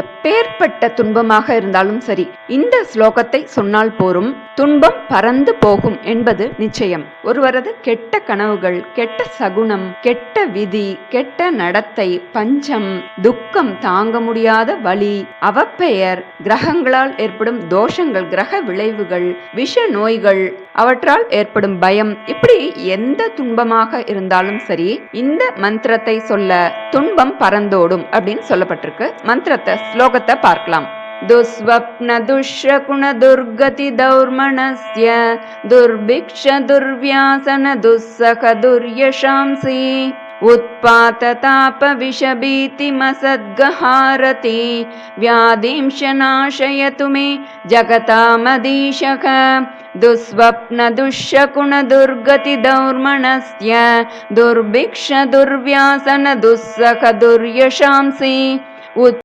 எப்பேற்பட்ட துன்பமாக இருந்தாலும் சரி, இந்த ஸ்லோகத்தை சொன்னால் போரும், துன்பம் பறந்து போகும் என்பது நிச்சயம். ஒருவரது கெட்ட கனவுகள், கெட்ட சகுனம், கெட்ட விதி, கெட்ட நடத்தை, பஞ்சம், துக்கம், தாங்க முடியாத வலி, அவப்பெயர், கிரகங்களால் ஏற்படும் தோஷங்கள், கிரக விளைவுகள், விஷ நோய்கள், அவற்றால் ஏற்படும் பயம், இப்படி எந்த துன்பமாக இருந்தாலும் சரி, இந்த மந்திரத்தை சொல்ல துன்பம் பறந்தோடும் அப்படின்னு சொல்லப்பட்டிருக்கு. மந்திரத்தை, ஸ்லோகத்தை பார்க்கலாம். दुस्वप्न दुष्यकुण दुर्गति दौर्मणस्य दुर्भिक्ष दुर्व्यासन दुस्सख दुर्यशांसि उत्पातताप विषभीतिमसद्गहारति व्याधिंश नाशयतु मे जगतामधीशः दुस्वप्न दुष्यकुण दुर्गति दौर्मणस्य दुर्भिक्ष दुर्व्यासन दुस्सख दुर्यशांसि